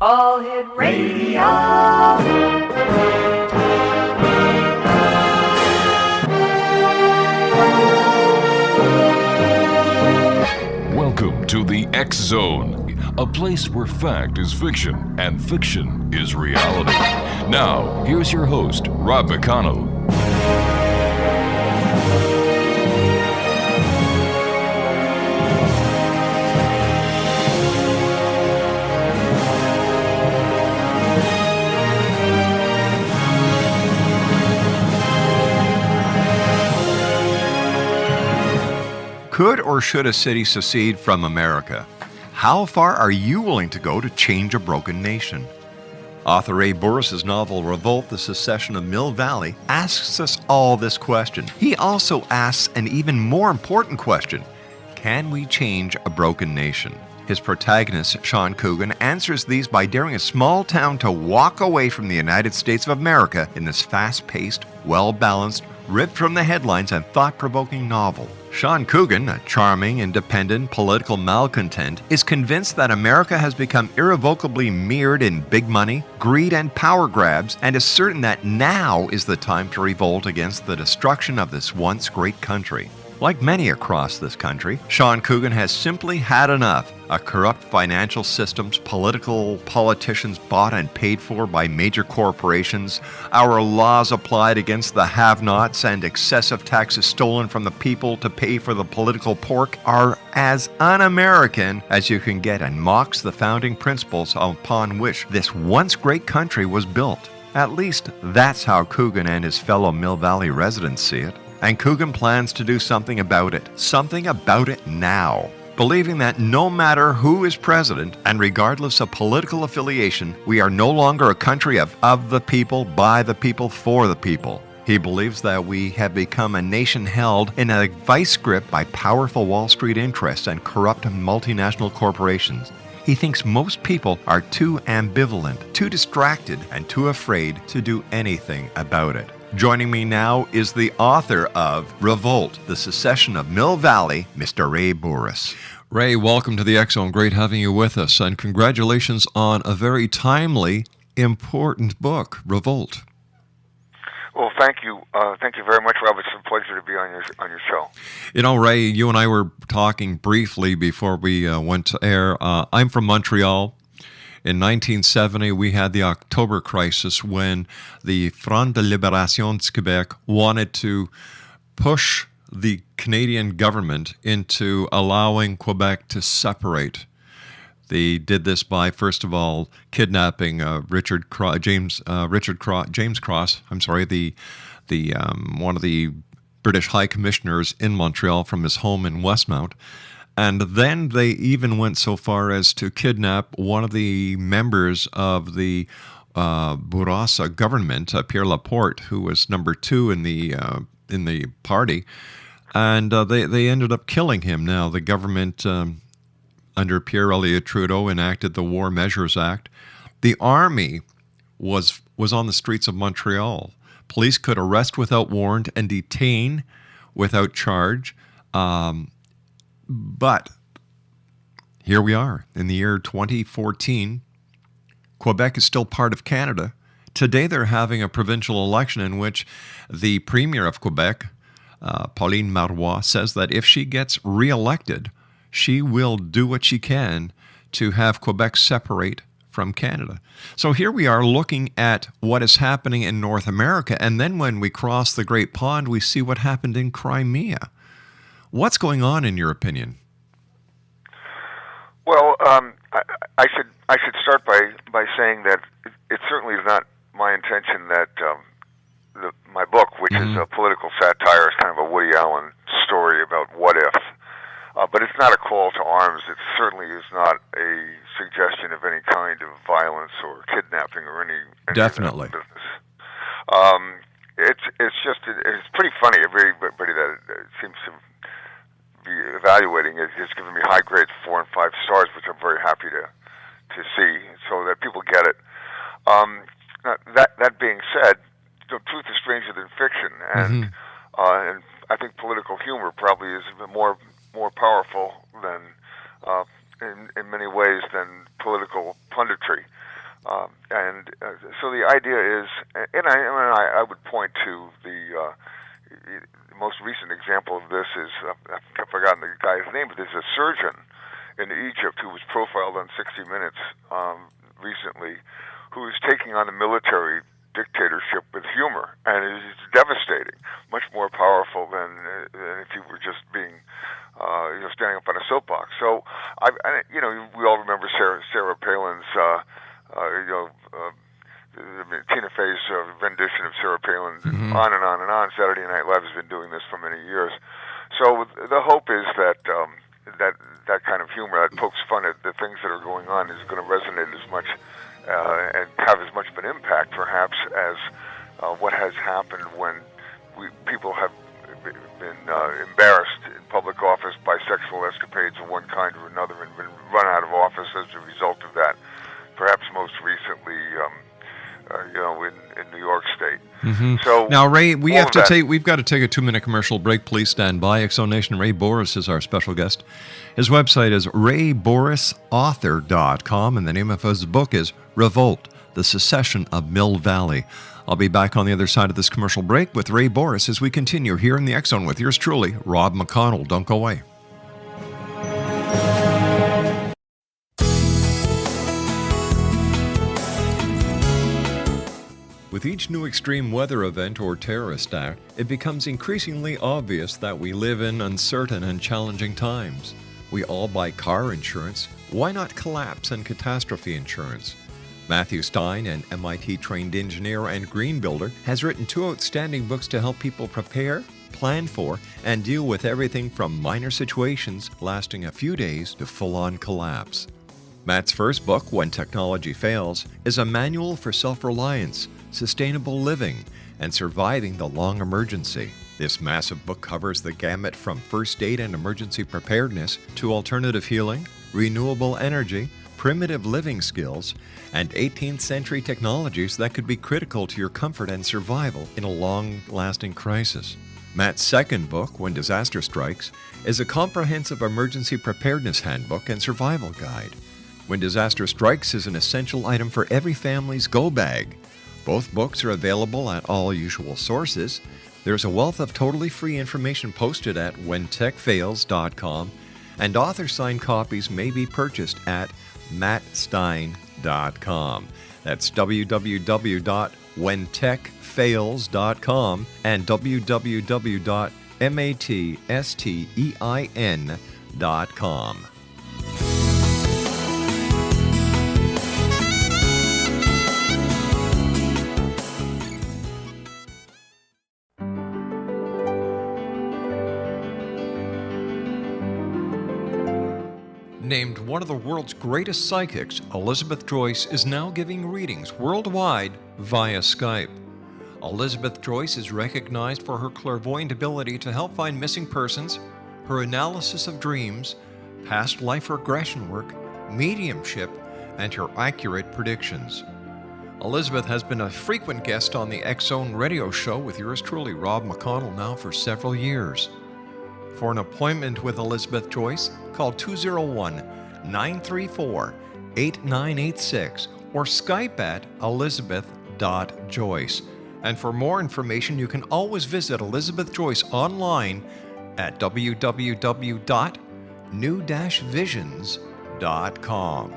All Hit Radio. Welcome to the X Zone, a place where fact is fiction and fiction is reality. Now, here's your host, Rob McConnell. Could or should a city secede from America? How far are you willing to go to change a broken nation? Author Bourhis' novel Revolt, The Secession of Mill Valley asks us all this question. He also asks an even more important question. Can we change a broken nation? His protagonist, Sean Coogan, answers these by daring a small town to walk away from the United States of America in this fast-paced, well-balanced, ripped from the headlines and thought-provoking novel. Sean Coogan, a charming, independent, political malcontent, is convinced that America has become irrevocably mired in big money, greed, and power grabs, and is certain that now is the time to revolt against the destruction of this once great country. Like many across this country, Sean Coogan has simply had enough. A corrupt financial systems, politicians bought and paid for by major corporations, our laws applied against the have-nots, and excessive taxes stolen from the people to pay for the political pork are as un-American as you can get and mocks the founding principles upon which this once great country was built. At least that's how Coogan and his fellow Mill Valley residents see it. And Coogan plans to do something about it now. Believing that no matter who is president, and regardless of political affiliation, we are no longer a country of the people, by the people, for the people. He believes that we have become a nation held in a vice grip by powerful Wall Street interests and corrupt multinational corporations. He thinks most people are too ambivalent, too distracted, and too afraid to do anything about it. Joining me now is the author of Revolt, The Secession of Mill Valley, Mr. Ray Bourhis. Ray, welcome to the X Zone. Great having you with us, and congratulations on a very timely, important book, Revolt. Well, thank you. Thank you very much, Rob. It's a pleasure to be on your show. You know, Ray, you and I were talking briefly before we went to air. I'm from Montreal. In 1970, we had the October crisis when the Front de Libération du Québec wanted to push the Canadian government into allowing Quebec to separate. They did this by, first of all, kidnapping James Cross. One of the British High Commissioners in Montreal from his home in Westmount. And then they even went so far as to kidnap one of the members of the Bourhis government, Pierre Laporte, who was number 2 in the party, and they ended up killing him. Now the government under Pierre Elliott Trudeau enacted the War Measures Act. The army was on the streets of Montreal. Police could arrest without warrant and detain without charge. But here we are in the year 2014. Quebec is still part of Canada. Today they're having a provincial election in which the Premier of Quebec, Pauline Marois, says that if she gets reelected, she will do what she can to have Quebec separate from Canada. So here we are looking at what is happening in North America, and then when we cross the Great Pond, we see what happened in Crimea. What's going on, in your opinion? Well, I should start by saying that it certainly is not my intention that my book, which is a political satire, is kind of a Woody Allen story about what if. But it's not a call to arms. It certainly is not a suggestion of any kind of violence or kidnapping or any Definitely. Business. It's pretty funny. Everybody that seems to be evaluating it has given me high grades, 4 and 5 stars, which I'm very happy to see, so that people get it. That being said, truth is stranger than fiction, and I think political humor probably is more powerful than in many ways than political punditry. So the idea is, and I would point to the most recent example of this is, I've forgotten the guy's name, but there's a surgeon in Egypt who was profiled on 60 Minutes recently, who is taking on the military dictatorship with humor, and it's devastating, much more powerful than if he were just being, standing up on a soapbox. So, we all remember Sarah Palin's, Tina Fey's rendition of Sarah Palin, on and on and on. Saturday Night Live has been doing this for many years. So the hope is that that kind of humor that pokes fun at the things that are going on is going to resonate as much and have as much of an impact, perhaps, as what has happened when people have been embarrassed in public office by sexual escapades of one kind or another and been run out of office as a result of that. Perhaps most recently, in New York State. Mm-hmm. So now, Ray, we've got to take a 2-minute commercial break. Please stand by. Exonation Ray Bourhis is our special guest. His website is raybourhisauthor.com, and the name of his book is Revolt, the Secession of Mill Valley. I'll be back on the other side of this commercial break with Ray Bourhis as we continue here in the X Zone with yours truly, Rob McConnell. Don't go away. With each new extreme weather event or terrorist act, it becomes increasingly obvious that we live in uncertain and challenging times. We all buy car insurance. Why not collapse and catastrophe insurance? Matthew Stein, an MIT-trained engineer and green builder, has written 2 outstanding books to help people prepare, plan for, and deal with everything from minor situations lasting a few days to full-on collapse. Matt's first book, When Technology Fails, is a manual for self-reliance, sustainable living, and surviving the long emergency. This massive book covers the gamut from first aid and emergency preparedness to alternative healing, renewable energy, primitive living skills, and 18th century technologies that could be critical to your comfort and survival in a long-lasting crisis. Matt's second book, When Disaster Strikes, is a comprehensive emergency preparedness handbook and survival guide. When Disaster Strikes is an essential item for every family's go bag. Both books are available at all usual sources. There's a wealth of totally free information posted at whentechfails.com, and author-signed copies may be purchased at mattstein.com. That's www.whentechfails.com and www.mattstein.com. Named one of the world's greatest psychics, Elizabeth Joyce is now giving readings worldwide via Skype. Elizabeth Joyce is recognized for her clairvoyant ability to help find missing persons, her analysis of dreams, past life regression work, mediumship, and her accurate predictions. Elizabeth has been a frequent guest on the X Zone radio show with yours truly, Rob McConnell, now for several years. For an appointment with Elizabeth Joyce, call 201-934-8986 or Skype at elizabeth.joyce. And for more information, you can always visit Elizabeth Joyce online at www.new-visions.com.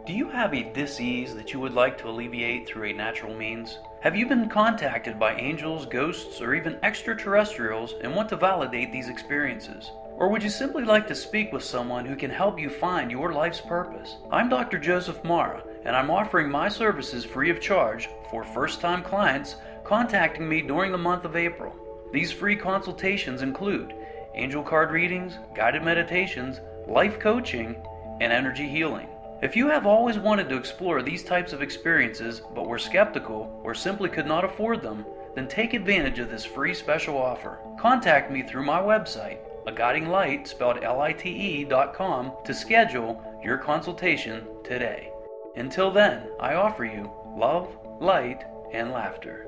Do you have a dis-ease that you would like to alleviate through a natural means? Have you been contacted by angels, ghosts, or even extraterrestrials and want to validate these experiences? Or would you simply like to speak with someone who can help you find your life's purpose? I'm Dr. Joseph Mara, and I'm offering my services free of charge for first-time clients contacting me during the month of April. These free consultations include angel card readings, guided meditations, life coaching, and energy healing. If you have always wanted to explore these types of experiences but were skeptical or simply could not afford them, then take advantage of this free special offer. Contact me through my website, a guiding light spelled LITE.com to schedule your consultation today. Until then, I offer you love, light, and laughter.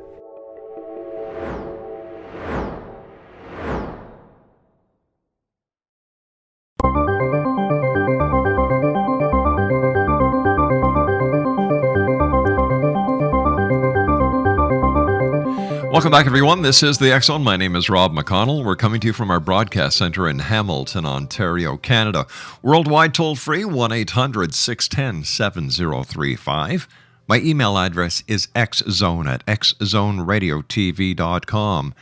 Welcome back, everyone. This is the X Zone. My name is Rob McConnell. We're coming to you from our broadcast center in Hamilton, Ontario, Canada. Worldwide toll-free, 1-800-610-7035. My email address is xzone@xzoneradiotv.com.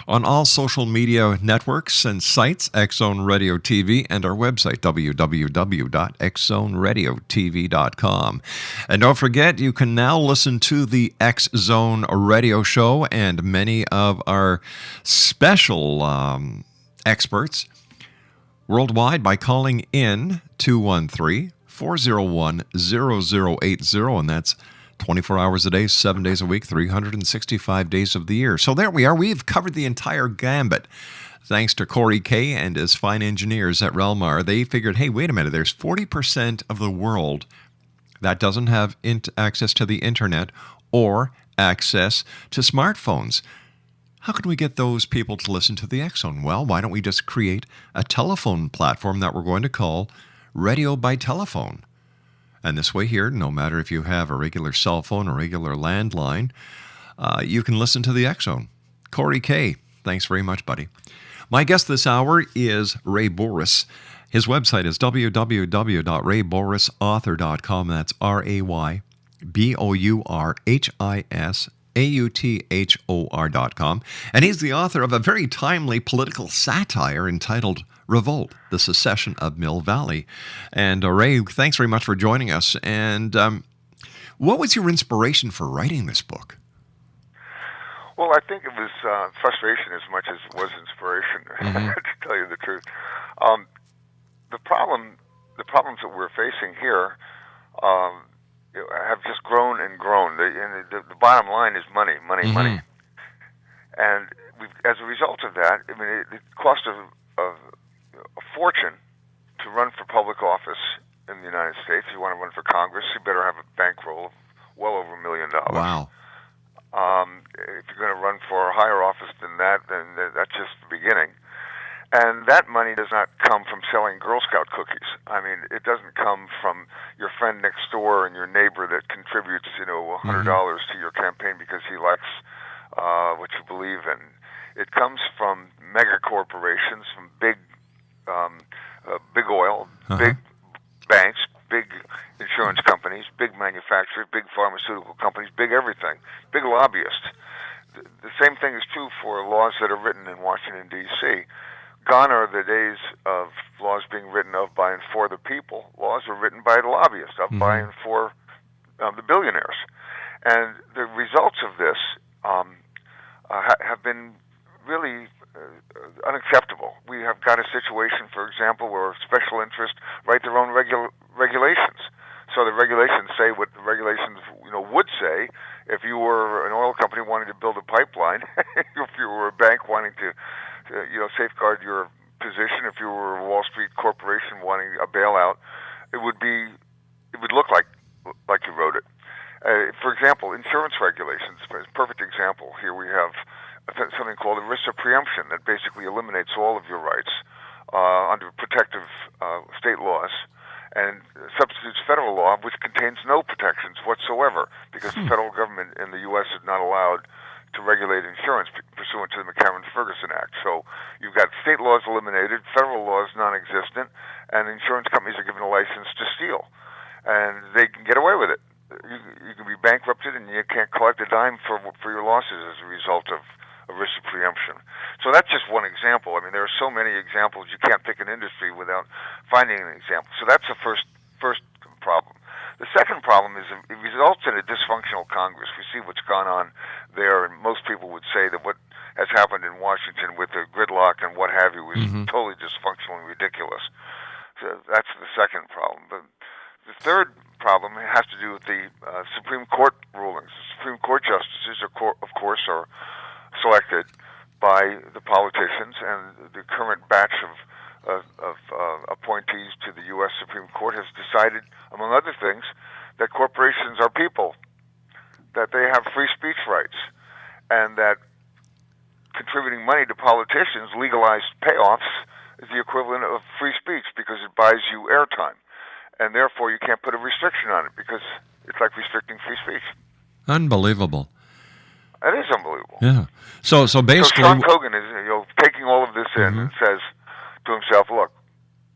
On all social media networks and sites, X Zone Radio TV, and our website, www.xzoneradiotv.com. And don't forget, you can now listen to the X Zone radio show and many of our special experts worldwide by calling in 213-401-0080, and that's 24 hours a day, 7 days a week, 365 days of the year. So there we are. We've covered the entire gambit. Thanks to Corey Kay and his fine engineers at Relmar. They figured, hey, wait a minute, there's 40% of the world that doesn't have access to the internet or access to smartphones. How can we get those people to listen to the X Zone? Well, why don't we just create a telephone platform that we're going to call Radio by Telephone? And this way here, no matter if you have a regular cell phone or regular landline, you can listen to the X Zone. Corey Kay, thanks very much, buddy. My guest this hour is Ray Bourhis. His website is www.raybourhisauthor.com. That's RayBourhisAuthor.com. And he's the author of a very timely political satire entitled Revolt, the Secession of Mill Valley. And Ray, thanks very much for joining us. And what was your inspiration for writing this book? Well, I think it was frustration as much as it was inspiration, to tell you the truth. The problems that we're facing here have just grown and grown. The bottom line is money. And as a result of that, I mean, it cost a fortune to run for public office in the United States. If you want to run for Congress, you better have a bankroll of well over $1 million. Wow. If you're going to run for a higher office than that, then that's just the beginning. And that money does not come from selling Girl Scout cookies. I mean, it doesn't come from your friend next door and your neighbor that contributes, $100 to your campaign because he likes what you believe in. It comes from mega corporations, from big oil, big banks, big insurance companies, big manufacturers, big pharmaceutical companies, big everything, big lobbyists. The same thing is true for laws that are written in Washington, D.C. Gone are the days of laws being written of, by, and for the people. Laws are written by the lobbyists, of, by, and for the billionaires. And the results of this have been really unacceptable. We have got a situation, for example, where special interests write their own regulations. So the regulations say what the regulations would say if you were an oil company wanting to build a pipeline, if you were a bank wanting to safeguard your position, if you were a Wall Street corporation wanting a bailout, it would look like you wrote it. For example, insurance regulations. A perfect example. Here we have something called ERISA preemption that basically eliminates all of your rights under protective state laws and substitutes federal law, which contains no protections whatsoever, because the federal government in the U.S. is not allowed to regulate insurance pursuant to the McCarran-Ferguson Act. So you've got state laws eliminated, federal laws non-existent, and insurance companies are given a license to steal. And they can get away with it. You can be bankrupted and you can't collect a dime for your losses as a result of ERISA preemption. So that's just one example. I mean, there are so many examples. You can't pick an industry without finding an example. So that's the first problem. The second problem is it results in a dysfunctional Congress. We see what's gone on there, and most people would say that what has happened in Washington with the gridlock and what have you is totally dysfunctional and ridiculous. So that's the second problem. But the third problem has to do with the Supreme Court rulings. The Supreme Court justices, of course, are selected by the politicians, and the current batch of appointees to the U.S. Supreme Court has decided, among other things, that corporations are people, that they have free speech rights, and that contributing money to politicians, legalized payoffs, is the equivalent of free speech because it buys you airtime. And therefore, you can't put a restriction on it because it's like restricting free speech. Unbelievable. It is unbelievable. Yeah. So basically, Sean Kogan is taking all of this in and says to himself, "Look,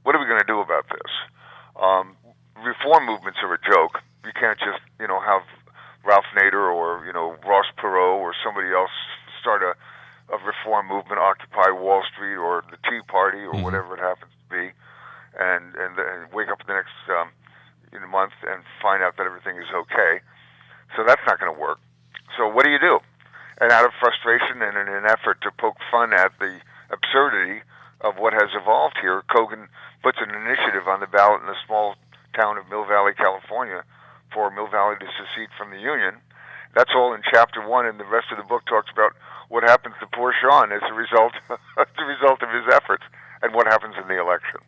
what are we going to do about this? Reform movements are a joke. You can't just have Ralph Nader or Ross Perot or somebody else start a reform movement, Occupy Wall Street or the Tea Party or whatever it happens to be, and wake up the next month and find out that everything is okay. So that's not going to work. So what do you do? And out of frustration and in an effort to poke fun at the absurdity of what has evolved here, Kogan puts an initiative on the ballot in the small town of Mill Valley, California, for Mill Valley to secede from the Union. That's all in Chapter 1, and the rest of the book talks about what happens to poor Sean as a result of his efforts and what happens in the election.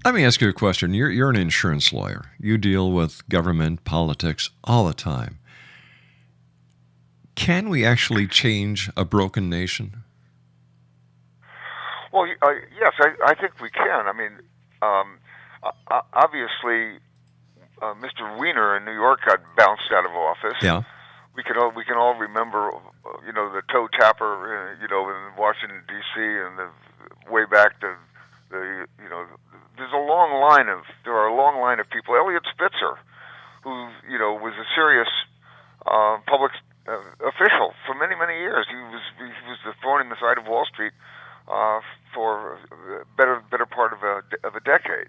Let me ask you a question. You're an insurance lawyer. You deal with government, politics all the time. Can we actually change a broken nation? Well, yes, I think we can. I mean, obviously, Mr. Weiner in New York got bounced out of office. Yeah. We can all remember, the toe tapper, in Washington D.C. and the way back to there are a long line of people. Elliot Spitzer, who was a serious public official for many years. He was the thorn in the side of Wall Street for a better part of a decade,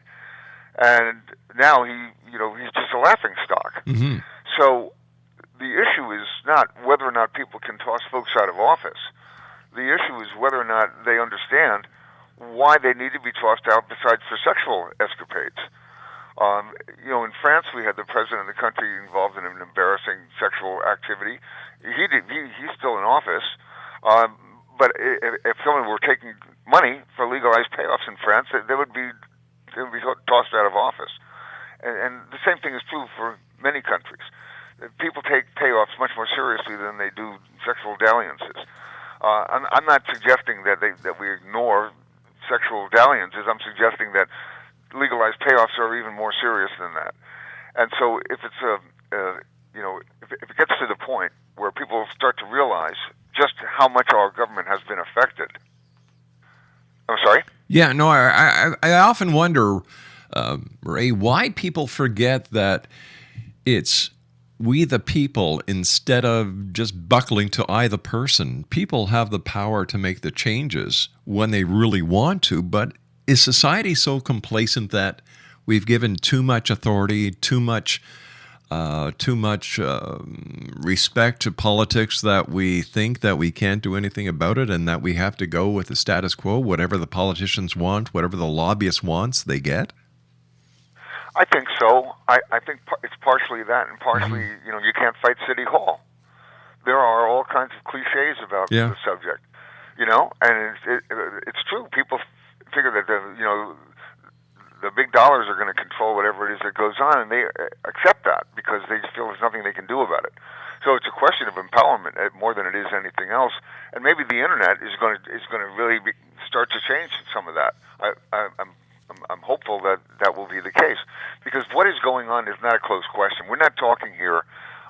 and now he's just a laughing stock. Mm-hmm. So the issue is not whether or not people can toss folks out of office. The issue is whether or not they understand why they need to be tossed out besides for sexual escapades. In France, we had the president of the country involved in an embarrassing sexual activity. He's still in office, but if someone were taking money for legalized payoffs in France, they would be tossed out of office. And the same thing is true for many countries. People take payoffs much more seriously than they do sexual dalliances. I'm not suggesting that we ignore sexual dalliances. I'm suggesting that legalized payoffs are even more serious than that. And so if it's if it gets to the point where people start to realize just how much our government has been affected. I'm sorry? Yeah, no, I often wonder, Ray, why people forget that it's we the people instead of just buckling to I the person. People have the power to make the changes when they really want to, but is society so complacent that we've given too much authority, too much respect to politics that we think that we can't do anything about it and that we have to go with the status quo, whatever the politicians want, whatever the lobbyist wants, they get? I think so. I think it's partially that, and partially, you can't fight City Hall. There are all kinds of cliches about the subject, and it's true. People figure that the big dollars are going to control whatever it is that goes on, and they accept that because they feel there's nothing they can do about it. So it's a question of empowerment more than it is anything else. And maybe the internet is going to really start to change some of that. I'm hopeful that will be the case, because what is going on is not a closed question. We're not talking here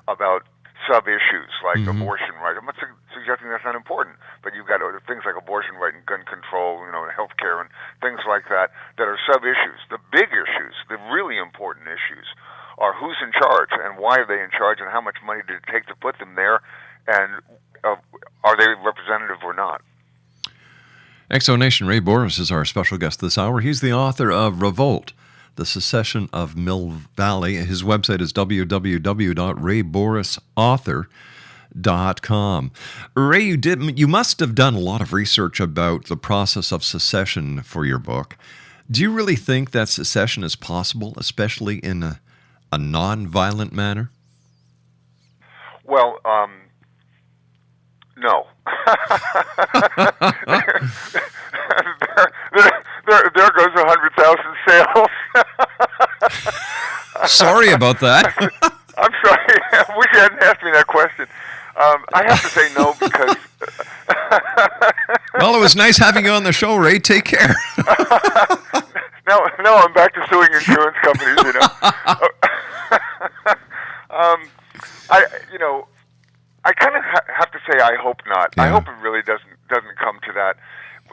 about sub-issues like abortion right. I'm not suggesting that's not important, but you've got things like abortion right and gun control, and health care and things like that are sub-issues. The big issues, the really important issues, are who's in charge and why are they in charge and how much money did it take to put them there, and are they representative or not? Exonation, Ray Bourhis is our special guest this hour. He's the author of Revolt, The Secession of Mill Valley. His website is www.raybourhisauthor.com. Ray, you must have done a lot of research about the process of secession for your book. Do you really think that secession is possible, especially in a non-violent manner? Well, there goes 100,000 sales. Sorry about that. I'm sorry. I wish you hadn't asked me that question. I have to say no because... Well, it was nice having you on the show, Ray. Take care. Now I'm back to suing insurance companies, you know. I kind of have to say I hope not. Yeah. I hope it really doesn't come to that.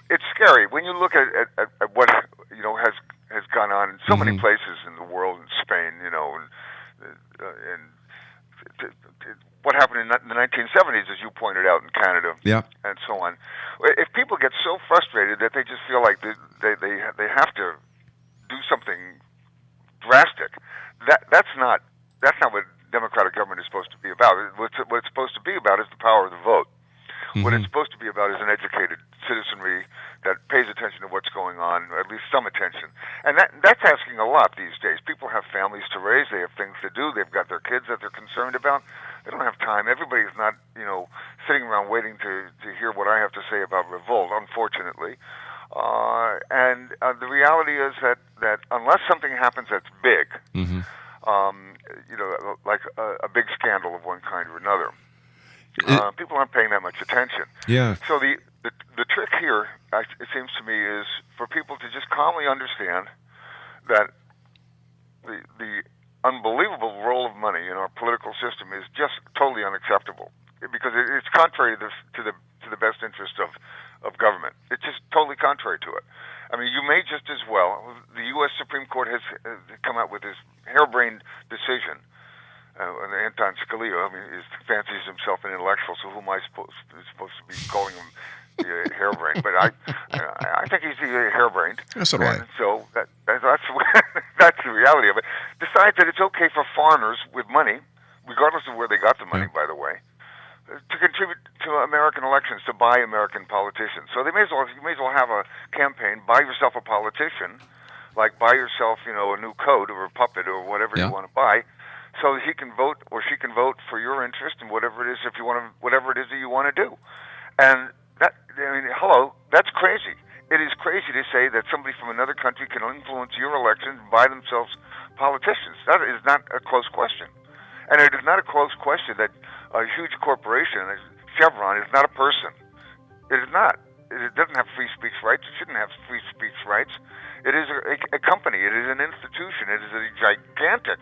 It's scary when you look at what has gone on in so many places in the world, in Spain, and what happened in the 1970s, as you pointed out, in Canada, and so on. If people get so frustrated that they just feel like they have to do something drastic, that's not what democratic government is supposed to be about. What it's supposed to be about is the power of the vote. What it's supposed to be about is an educated citizenry that pays attention to what's going on, or at least some attention. And that's asking a lot these days. People have families to raise. They have things to do. They've got their kids that they're concerned about. They don't have time. Everybody's not, sitting around waiting to hear what I have to say about Revolt, unfortunately. And the reality is that unless something happens that's big, like a big scandal of one kind or another, people aren't paying that much attention. Yeah. So the trick here, it seems to me, is for people to just calmly understand that the unbelievable role of money in our political system is just totally unacceptable, because it's contrary to the best interest of government. It's just totally contrary to it. I mean, you may just as well. The U.S. Supreme Court has come out with this harebrained decision. And Anton Scalia, he fancies himself an intellectual, so who am I supposed to be calling him harebrained? But I think he's harebrained. That's all right. So that's the reality of it. Decides that it's okay for foreigners with money, regardless of where they got the money, by the way, to contribute to American elections, to buy American politicians. So you may as well have a campaign, buy yourself a politician, like buy yourself, a new coat or a puppet or whatever you want to buy, so that he can vote or she can vote for your interest in whatever it is whatever it is that you want to do. And hello, that's crazy. It is crazy to say that somebody from another country can influence your election and buy themselves politicians. That is not a close question. And it is not a close question that a huge corporation, Chevron, is not a person. It is not. It doesn't have free speech rights. It shouldn't have free speech rights. It is a company. It is an institution. It is a gigantic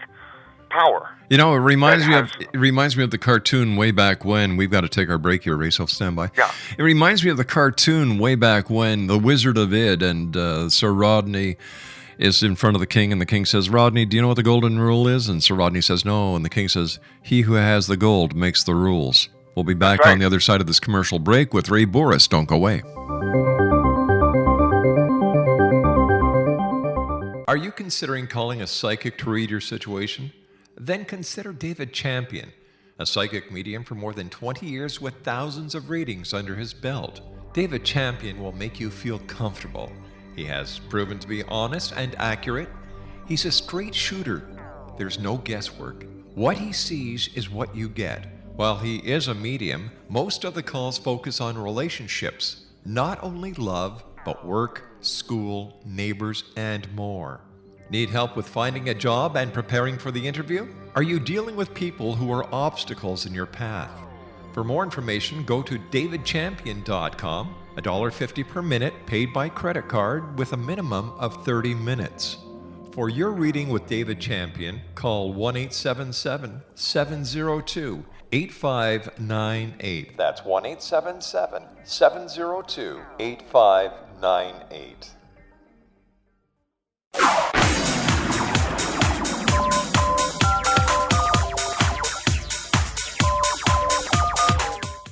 power. It reminds me of the cartoon way back when. We've got to take our break here, Ray, so stand by. Yeah. It reminds me of the cartoon way back when, The Wizard of Id, and Sir Rodney is in front of the king, and the king says, "Rodney, do you know what the golden rule is?" And Sir Rodney says, "No." And the king says, "He who has the gold makes the rules." We'll be back on the other side of this commercial break with Ray Bourhis. Don't go away. Are you considering calling a psychic to read your situation? Then consider David Champion, a psychic medium for more than 20 years with thousands of readings under his belt. David Champion will make you feel comfortable. He has proven to be honest and accurate. He's a straight shooter. There's no guesswork. What he sees is what you get. While he is a medium, most of the calls focus on relationships, not only love, but work, school, neighbors, and more. Need help with finding a job and preparing for the interview? Are you dealing with people who are obstacles in your path? For more information, go to davidchampion.com, $1.50 per minute paid by credit card with a minimum of 30 minutes. For your reading with David Champion, call 1-877-702-8598. That's 1-877-702-8598.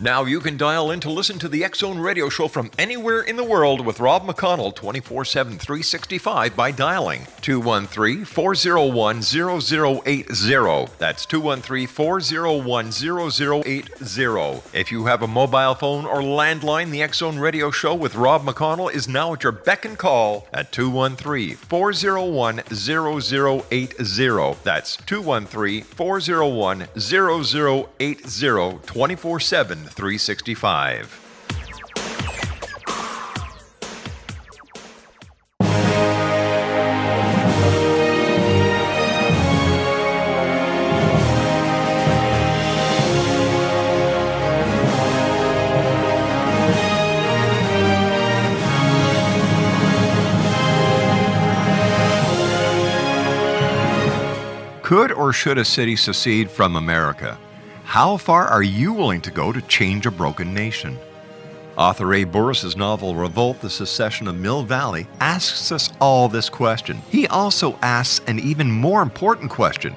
Now you can dial in to listen to the X-Zone Radio Show from anywhere in the world with Rob McConnell 24/7, 365 by dialing 213-401-0080. That's 213-401-0080. If you have a mobile phone or landline, the X-Zone Radio Show with Rob McConnell is now at your beck and call at 213-401-0080. That's 213-401-0080, 24/7, 365. Could or should a city secede from America? How far are you willing to go to change a broken nation? Author Bourhis' novel Revolt, The Secession of Mill Valley asks us all this question. He also asks an even more important question.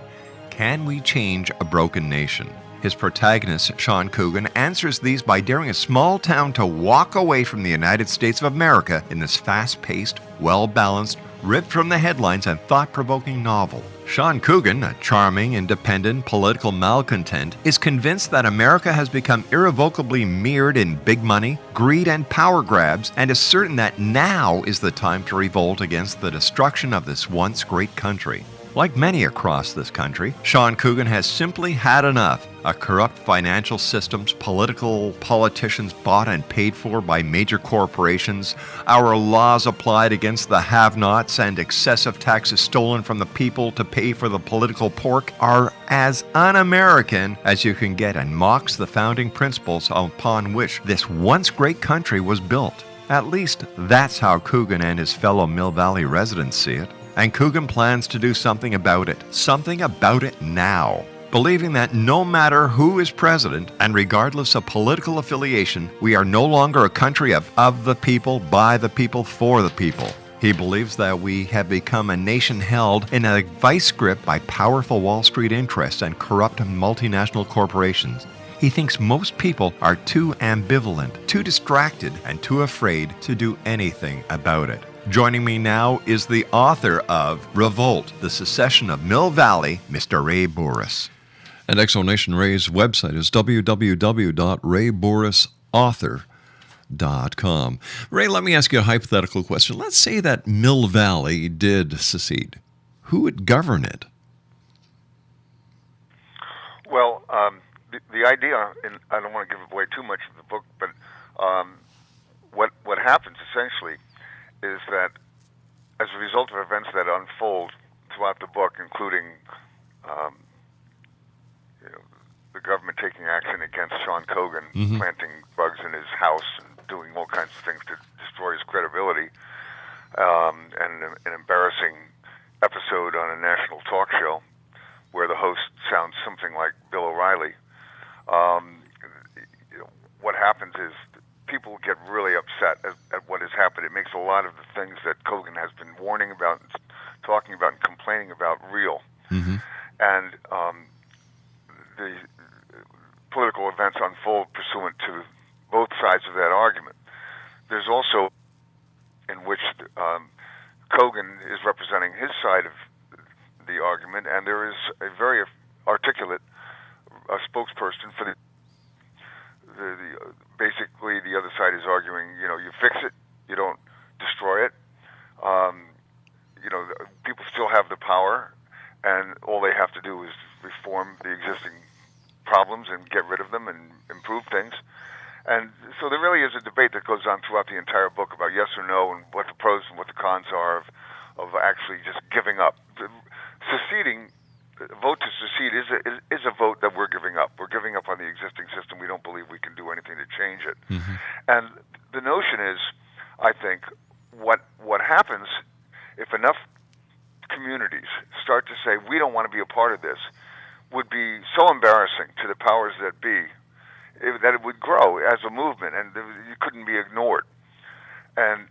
Can we change a broken nation? His protagonist, Sean Coogan, answers these by daring a small town to walk away from the United States of America in this fast-paced, well-balanced, ripped from the headlines and thought-provoking novel. Sean Coogan, a charming, independent, political malcontent, is convinced that America has become irrevocably mired in big money, greed, and power grabs, and is certain that now is the time to revolt against the destruction of this once great country. Like many across this country, Sean Coogan has simply had enough. A corrupt financial systems, politicians bought and paid for by major corporations, our laws applied against the have-nots, and excessive taxes stolen from the people to pay for the political pork are as un-American as you can get and mocks the founding principles upon which this once great country was built. At least that's how Coogan and his fellow Mill Valley residents see it. And Coogan plans to do something about it now. Believing that no matter who is president, and regardless of political affiliation, we are no longer a country of the people, by the people, for the people. He believes that we have become a nation held in a vice grip by powerful Wall Street interests and corrupt multinational corporations. He thinks most people are too ambivalent, too distracted, and too afraid to do anything about it. Joining me now is the author of Revolt, The Secession of Mill Valley, Mr. Ray Bourhis. And Exonation Ray's website is www.raybourhisauthor.com. Ray, let me ask you a hypothetical question. Let's say that Mill Valley did secede. Who would govern it? Well, the idea, and I don't want to give away too much of the book, but what happens essentially is that as a result of events that unfold throughout the book, including the government taking action against Sean Coogan, planting drugs in his house and doing all kinds of things to destroy his credibility, and an embarrassing episode on a national talk show where the host sounds something like Bill O'Reilly. What happens is people get really upset at what has happened. It makes a lot of the things that Coogan has been warning about, and talking about, and complaining about real. And the political events unfold pursuant to both sides of that argument. There's also in which Coogan is representing his side of the argument, and there is a very articulate spokesperson for the basically the other side is arguing, you fix it, you don't destroy it. People still have the power, and all they have to do is reform the existing problems and get rid of them and improve things. And so there really is a debate that goes on throughout the entire book about yes or no and what the pros and what the cons are of actually just giving up. Seceding, vote to secede is a vote that we're giving up. We're giving up on the existing system. We don't believe we can do anything to change it. And the notion is, I think, what happens if enough communities start to say, we don't want to be a part of this, would be so embarrassing to the powers that be that it would grow as a movement and it couldn't be ignored. And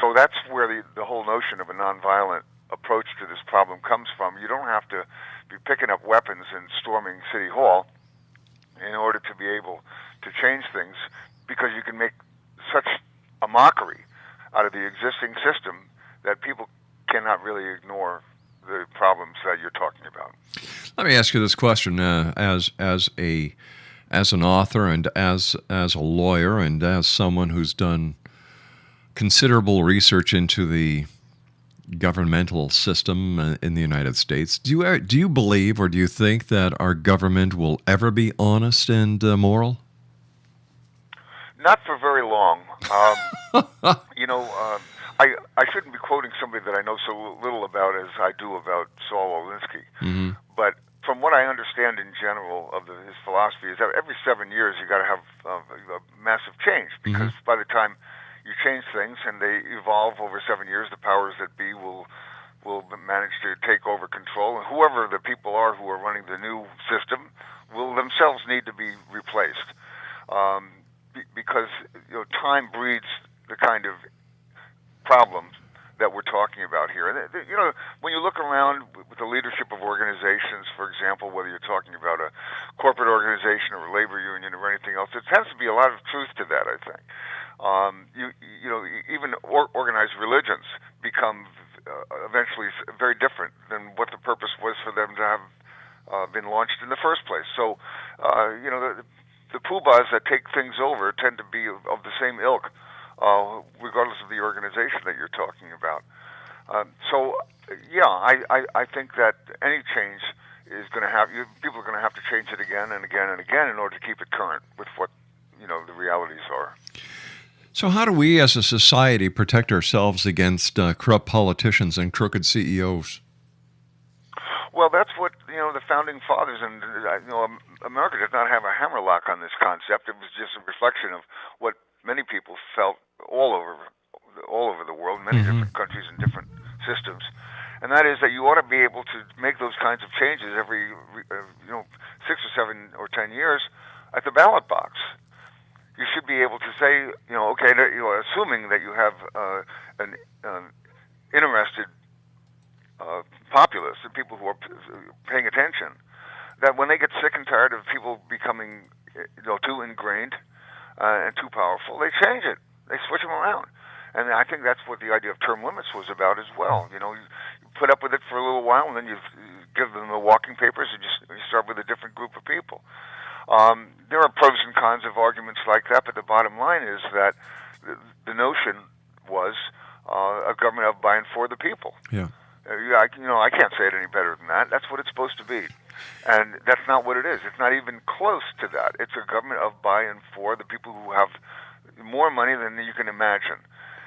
so that's where the whole notion of a nonviolent approach to this problem comes from. You don't have to be picking up weapons and storming City Hall in order to be able to change things, because you can make such a mockery out of the existing system that people cannot really ignore the problems that you're talking about. Let me ask you this question: as an author and as a lawyer and as someone who's done considerable research into the governmental system in the United States, do you believe or do you think that our government will ever be honest and moral? Not for very long. I shouldn't be quoting somebody that I know so little about as I do about Saul Alinsky. But from what I understand in general of his philosophy is that every 7 years you got to have a massive change, because by the time you change things and they evolve over 7 years, the powers that be will manage to take over control control, and whoever the people are who are running the new system will themselves need to be replaced, because time breeds the kind of problems that we're talking about here. And when you look around with the leadership of organizations, for example, whether you're talking about a corporate organization or a labor union or anything else, there tends to be a lot of truth to that, I think. Even organized religions become eventually very different than what the purpose was for them to have been launched in the first place. So, the poobahs that take things over tend to be of the same ilk, regardless of the organization that you're talking about. I think that any change is going to have people are going to have to change it again and again and again in order to keep it current with what the realities are. So how do we as a society protect ourselves against corrupt politicians and crooked CEOs? Well, that's what the founding fathers and America does not have a hammerlock on this concept. It was just a reflection of what many people felt all over the world, many different countries and different systems, and that is that you ought to be able to make those kinds of changes every 6 or 7 or 10 years at the ballot box. You should be able to say, okay, assuming that you have an interested populace, and people who are paying attention, that when they get sick and tired of people becoming too ingrained and too powerful, they change it. They switch them around. And I think that's what the idea of term limits was about as well. You put up with it for a little while, and then you give them the walking papers, and you start with a different group of people. There are pros and cons of arguments like that, but the bottom line is that the notion was a government of, by, and for the people. Yeah. I can't say it any better than that. That's what it's supposed to be. And that's not what it is. It's not even close to that. It's a government of, by, and for the people who have more money than you can imagine.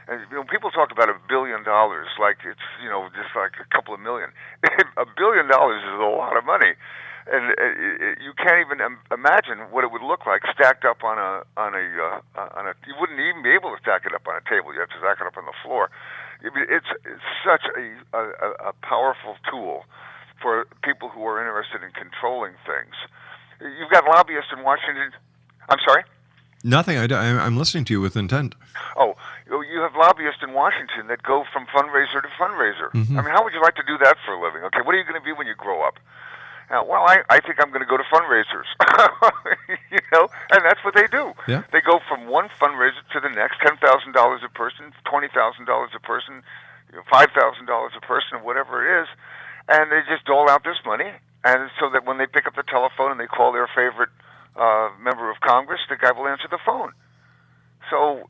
And people talk about $1 billion like it's just like a couple of million. $1 billion is a lot of money, and you can't even imagine what it would look like stacked up on a. You wouldn't even be able to stack it up on a table. You have to stack it up on the floor. It's such a powerful tool for people who are interested in controlling things. You've got lobbyists in Washington. I'm sorry? Nothing. I'm listening to you with intent. Oh, you have lobbyists in Washington that go from fundraiser to fundraiser. Mm-hmm. I mean, how would you like to do that for a living? Okay, what are you going to be when you grow up? Well, I think I'm going to go to fundraisers. And that's what they do. Yeah. They go from one fundraiser to the next, $10,000 a person, $20,000 a person, $5,000 a person, whatever it is, and they just dole out this money, and so that when they pick up the telephone and they call their favorite member of Congress, the guy will answer the phone. So,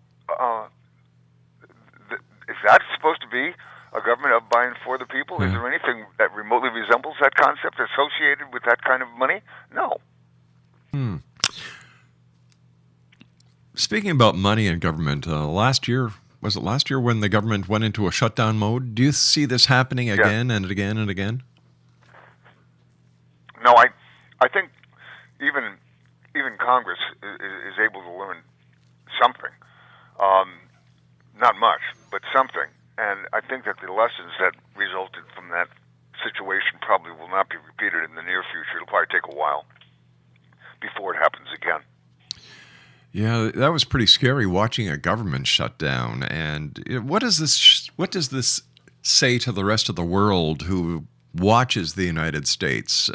is that supposed to be a government of, by, and for the people? Yeah. Is there anything that remotely resembles that concept associated with that kind of money? No. Speaking about money and government, last year when the government went into a shutdown mode? Do you see this happening again and again and again? No, I think even Congress is able to learn something. Not much, but something. And I think that the lessons that resulted from that situation probably will not be repeated in the near future. It'll probably take a while before it happens again. Yeah, that was pretty scary watching a government shut down. And what does this say to the rest of the world who watches the United States?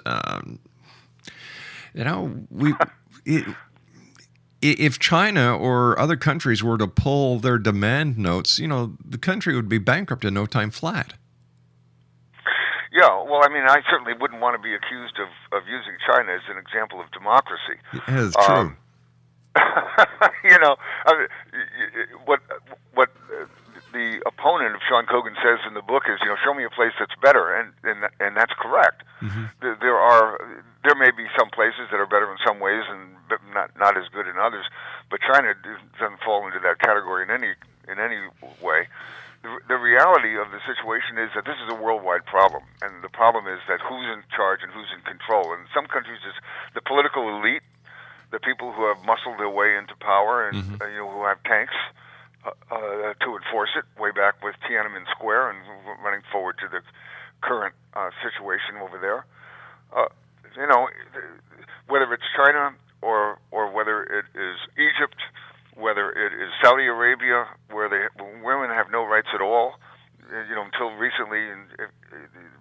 If China or other countries were to pull their demand notes, the country would be bankrupt in no time flat. Yeah, well, I mean, I certainly wouldn't want to be accused of using China as an example of democracy. Yeah, that's true. What the opponent of Sean Cogan says in the book is, show me a place that's better, and that's correct. Mm-hmm. There may be some places that are better in some ways and not as good in others, but China doesn't fall into that category in any way. The reality of the situation is that this is a worldwide problem, and the problem is that who's in charge and who's in control. And in some countries, it's the political elite, the people who have muscled their way into power and who have tanks to enforce it, way back with Tiananmen Square and running forward to the current situation over there. You know, whether it's China or whether it is Egypt, whether it is Saudi Arabia, where women have no rights at all. You know, until recently,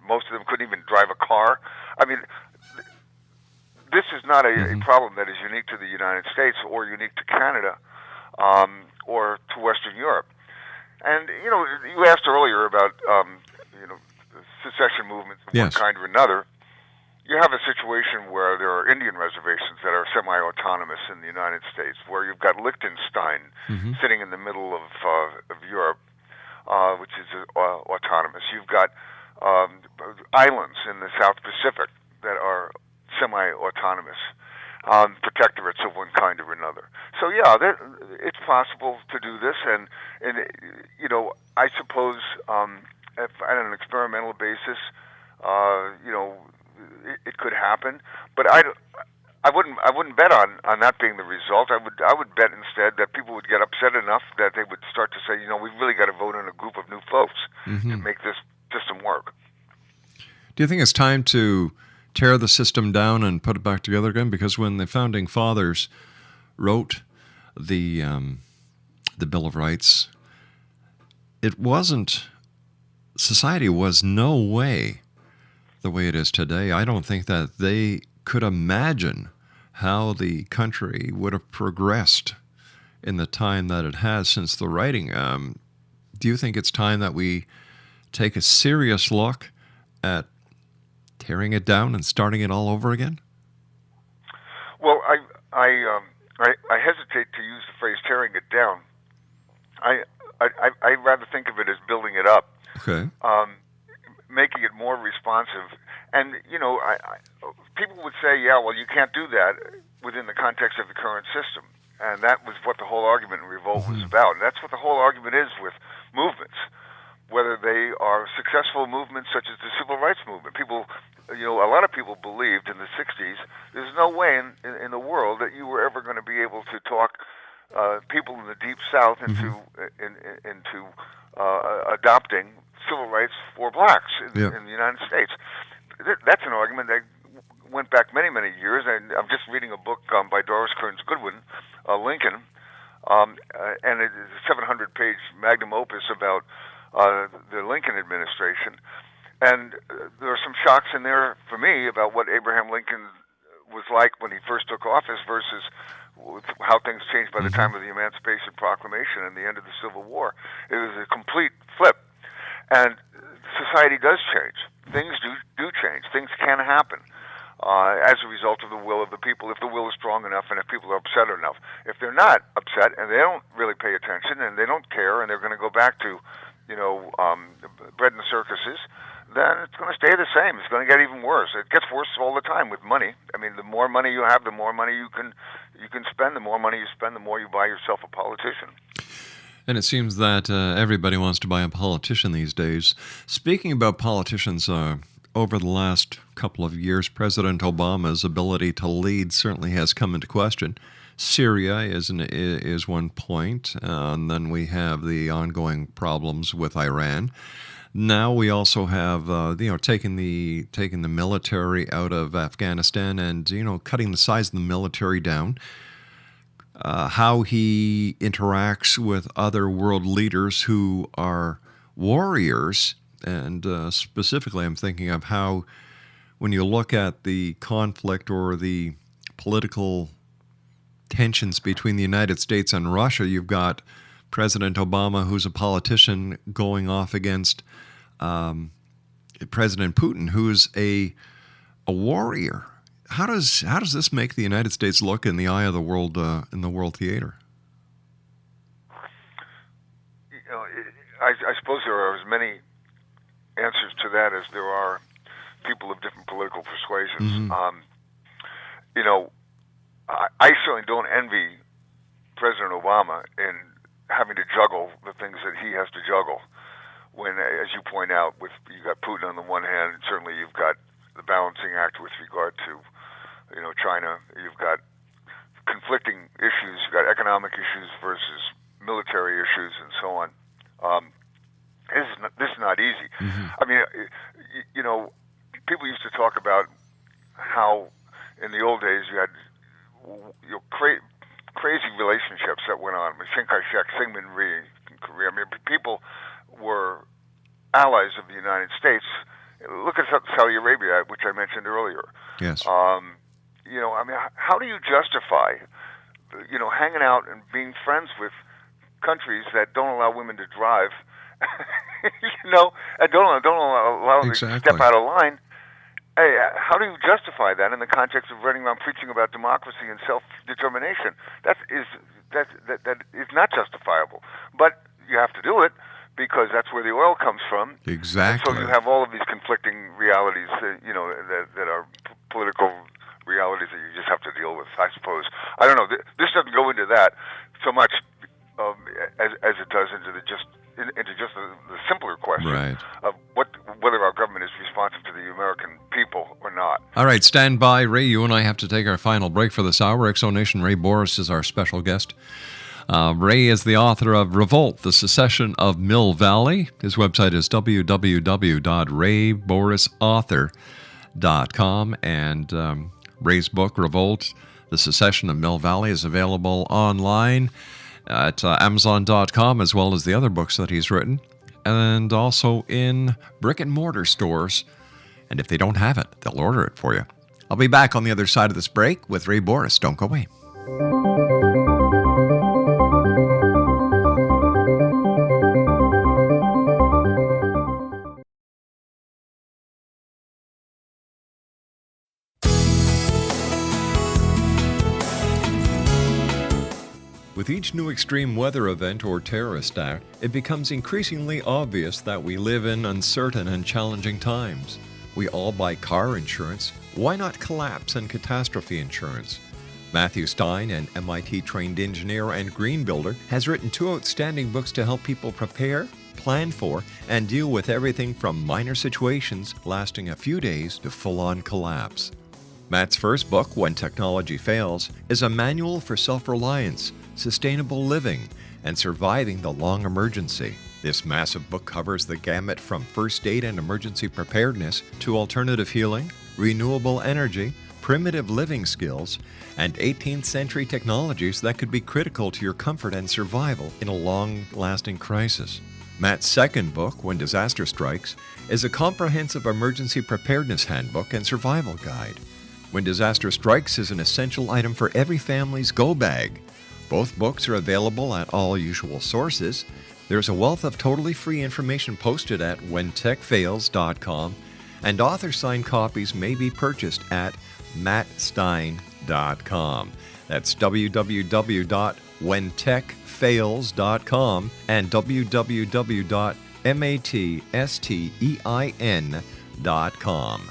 most of them couldn't even drive a car. I mean, this is not a problem that is unique to the United States or unique to Canada or to Western Europe. And, you know, you asked earlier about, you know, secession movements of one kind or another. You have a situation where there are Indian reservations that are semi-autonomous in the United States, where you've got Liechtenstein sitting in the middle of Europe, which is autonomous. You've got islands in the South Pacific that are semi-autonomous, protectorates of one kind or another. So yeah, it's possible to do this, and you know, I suppose if on an experimental basis, you know, it could happen, but I wouldn't bet on that being the result. I would bet instead that people would get upset enough that they would start to say, you know, we've really got to vote on a group of new folks to make this system work. Do you think it's time to tear the system down and put it back together again? Because when the founding fathers wrote the Bill of Rights, society was no way the way it is today. I don't think that they could imagine how the country would have progressed in the time that it has since the writing. Do you think it's time that we take a serious look at tearing it down and starting it all over again? Well, I hesitate to use the phrase "tearing it down." I rather think of it as building it up. Okay. Making it more responsive. And, you know, people would say, yeah, well, you can't do that within the context of the current system. And that was what the whole argument in Revolt was about. And that's what the whole argument is with movements, whether they are successful movements such as the Civil Rights Movement. People, you know, a lot of people believed in the 60s, there's no way in the world that you were ever going to be able to talk people in the Deep South into adopting civil rights for blacks in the United States. That's an argument that went back many, many years, and I'm just reading a book by Doris Kearns Goodwin, Lincoln, and it is a 700-page magnum opus about the Lincoln administration. And there are some shocks in there for me about what Abraham Lincoln was like when he first took office versus how things changed by the time of the Emancipation Proclamation and the end of the Civil War. It was a complete flip. And society does change. Things do change. Things can happen as a result of the will of the people, if the will is strong enough and if people are upset enough. If they're not upset and they don't really pay attention and they don't care and they're going to go back to, you know, bread and circuses, then it's going to stay the same. It's going to get even worse. It gets worse all the time with money. I mean, the more money you have, the more money you can spend. The more money you spend, the more you buy yourself a politician. And it seems that everybody wants to buy a politician these days. Speaking about politicians, over the last couple of years, President Obama's ability to lead certainly has come into question. Syria is one point, and then we have the ongoing problems with Iran. Now we also have, taking the military out of Afghanistan and, you know, cutting the size of the military down. How he interacts with other world leaders who are warriors, and specifically I'm thinking of how when you look at the conflict or the political tensions between the United States and Russia, you've got President Obama, who's a politician, going off against President Putin, who's a warrior. How does this make the United States look in the eye of the world in the world theater? You know, I suppose there are as many answers to that as there are people of different political persuasions. You know, I certainly don't envy President Obama in having to juggle the things that he has to juggle. When, as you point out, you got Putin on the one hand, and certainly you've got the balancing act with regard to, you know, China. You've got conflicting issues. You've got economic issues versus military issues, and so on. this is not easy. I mean, people used to talk about how in the old days you had crazy relationships that went on. Chiang Kai-shek, Syngman Rhee in Korea. I mean, people were allies of the United States. Look at Saudi Arabia, which I mentioned earlier. Yes. How do you justify, hanging out and being friends with countries that don't allow women to drive, and don't allow them to step out of line? Hey, how do you justify that in the context of running around preaching about democracy and self-determination? That is not justifiable. But you have to do it because that's where the oil comes from. Exactly. And so you have all of these conflicting realities, that are political realities that you just have to deal with, I suppose. I don't know. This doesn't go into that so much as it does into just the simpler question of whether our government is responsive to the American people or not. All right, stand by. Ray, you and I have to take our final break for this hour. Exonation Ray Bourhis is our special guest. Ray is the author of Revolt, The Secession of Mill Valley. His website is www.raybourhisauthor.com, and Ray's book, Revolt, The Secession of Mill Valley, is available online at Amazon.com, as well as the other books that he's written, and also in brick-and-mortar stores. And if they don't have it, they'll order it for you. I'll be back on the other side of this break with Ray Bourhis. Don't go away. With each new extreme weather event or terrorist act, it becomes increasingly obvious that we live in uncertain and challenging times. We all buy car insurance. Why not collapse and catastrophe insurance? Matthew Stein, an MIT-trained engineer and green builder, has written 2 outstanding books to help people prepare, plan for, and deal with everything from minor situations lasting a few days to full-on collapse. Matt's first book, When Technology Fails, is a manual for self-reliance, sustainable living, and surviving the long emergency. This massive book covers the gamut from first aid and emergency preparedness to alternative healing, renewable energy, primitive living skills, and 18th century technologies that could be critical to your comfort and survival in a long-lasting crisis. Matt's second book, When Disaster Strikes, is a comprehensive emergency preparedness handbook and survival guide. When Disaster Strikes is an essential item for every family's go bag. Both books are available at all usual sources. There's a wealth of totally free information posted at whentechfails.com, and author-signed copies may be purchased at mattstein.com. That's www.whentechfails.com and www.mattstein.com.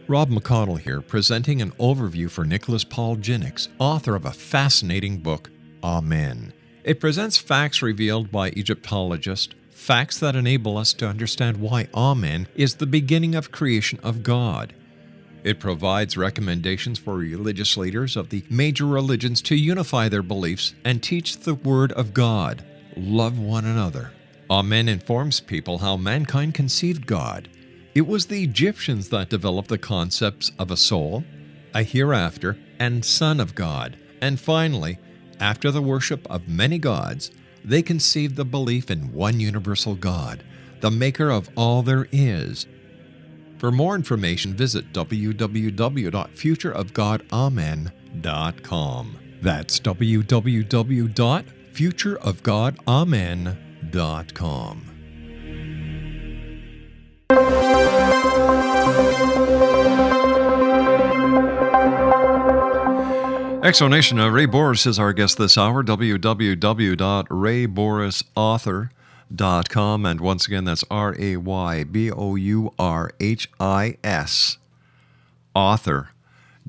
Rob McConnell here, presenting an overview for Nicholas Paul Jennings, author of a fascinating book, Amen. It presents facts revealed by Egyptologists, facts that enable us to understand why Amen is the beginning of creation of God. It provides recommendations for religious leaders of the major religions to unify their beliefs and teach the Word of God. Love one another. Amen informs people how mankind conceived God. It was the Egyptians that developed the concepts of a soul, a hereafter, and Son of God. And finally, after the worship of many gods, they conceived the belief in one universal God, the maker of all there is. For more information, visit www.futureofgodamen.com. That's www.futureofgodamen.com. Exonation, Ray Bourhis is our guest this hour, www.raybourhisauthor.com, and once again, that's RAYBOURHIS, author.com.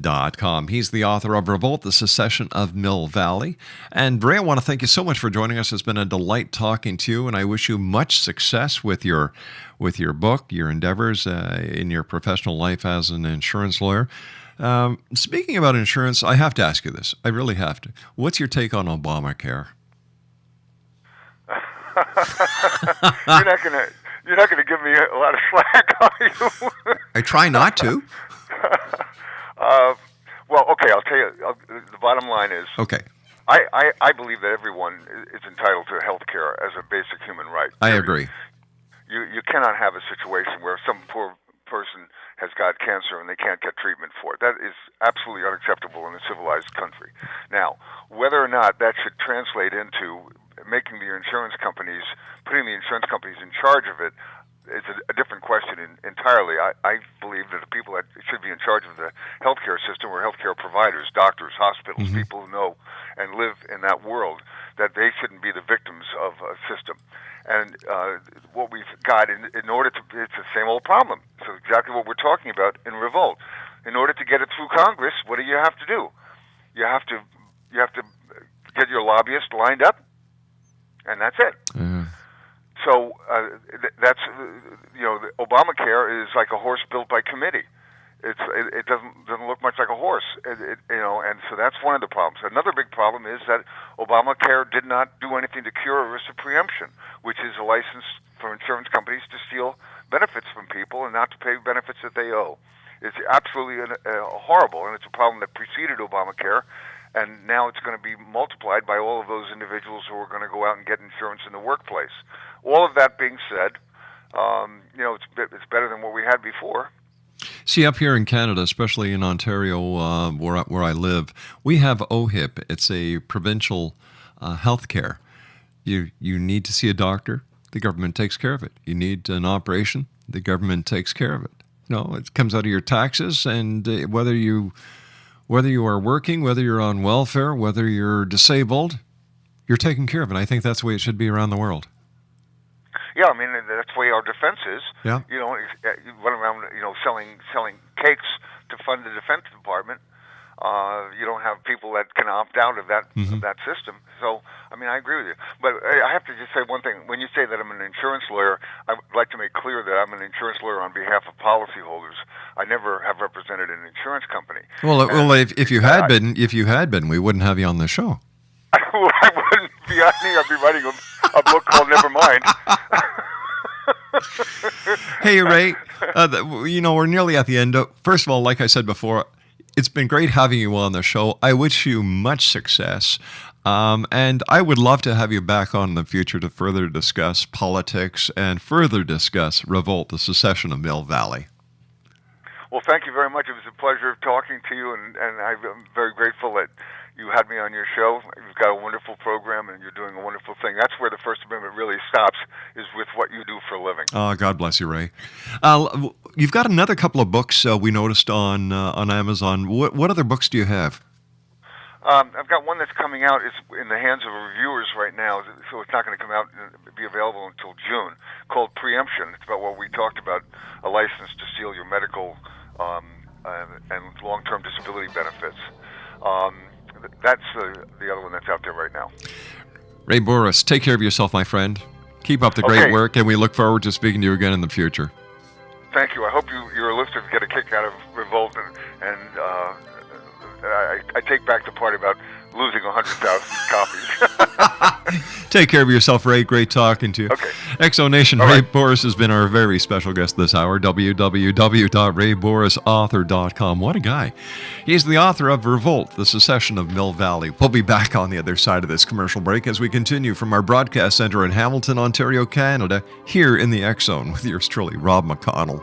TWATNews.com. He's the author of Revolt, the Secession of Mill Valley. And Ray, I want to thank you so much for joining us. It's been a delight talking to you, and I wish you much success with your book, your endeavors in your professional life as an insurance lawyer. Speaking about insurance, I have to ask you this. I really have to. What's your take on Obamacare? You're not gonna give me a lot of slack, are you? I try not to. Well, okay. I'll tell you. The bottom line is, okay. I believe that everyone is entitled to health care as a basic human right. I agree. You cannot have a situation where some poor person has got cancer and they can't get treatment for it. That is absolutely unacceptable in a civilized country. Now, whether or not that should translate into putting the insurance companies in charge of it is a different question entirely. I believe that the people that should be in charge of the healthcare system are healthcare providers, doctors, hospitals, people who know and live in that world, that they shouldn't be the victims of a system. And what we've got in order to, it's the same old problem. So exactly what we're talking about in Revolt. In order to get it through Congress, what do you have to do? You have to get your lobbyists lined up, and that's it. So that's Obamacare is like a horse built by committee. It doesn't look much like a horse, and so that's one of the problems. Another big problem is that Obamacare did not do anything to cure ERISA preemption, which is a license for insurance companies to steal benefits from people and not to pay benefits that they owe. It's absolutely horrible, and it's a problem that preceded Obamacare, and now it's going to be multiplied by all of those individuals who are going to go out and get insurance in the workplace. All of that being said, it's better than what we had before. See, up here in Canada, especially in Ontario, where I live, we have OHIP. It's a provincial health care. You need to see a doctor, the government takes care of it. You need an operation, the government takes care of it. It comes out of your taxes, and whether you are working, whether you're on welfare, whether you're disabled, you're taken care of. And I think that's the way it should be around the world. Yeah, I mean, that's the way our defense is. Yeah. You run around, selling cakes to fund the Defense Department. You don't have people that can opt out of that system. So, I mean, I agree with you. But I have to just say one thing. When you say that I'm an insurance lawyer, I would like to make clear that I'm an insurance lawyer on behalf of policyholders. I never have represented an insurance company. Well, if you had been, we wouldn't have you on the show. I wouldn't be on me. I'd be writing a book called Nevermind. Hey, Ray, we're nearly at the end. First of all, like I said before, it's been great having you on the show. I wish you much success. And I would love to have you back on in the future to further discuss politics and further discuss Revolt, the Secession of Mill Valley. Well, thank you very much. It was a pleasure talking to you, and I'm very grateful that you had me on your show. You've got a wonderful program, and you're doing a wonderful thing. That's where the First Amendment really stops, is with what you do for a living. Oh, God bless you, Ray. You've got another couple of books we noticed on Amazon. What other books do you have? I've got one that's coming out. It's in the hands of reviewers right now, so it's not going to come out and be available until June, called Preemption. It's about what we talked about, a license to steal your medical and long-term disability benefits. That's the other one that's out there right now. Ray Bourhis, take care of yourself, my friend. Keep up the great work, and we look forward to speaking to you again in the future. Thank you. I hope your listeners get a kick out of Revolt, and I take back the part about losing 100,000 copies. Take care of yourself, Ray. Great talking to you. Okay. Exonation, Ray Bourhis has been our very special guest this hour. www.raybourhisauthor.com. What a guy. He's the author of Revolt, the Secession of Mill Valley. We'll be back on the other side of this commercial break as we continue from our broadcast center in Hamilton, Ontario, Canada, here in the X Zone with yours truly, Rob McConnell.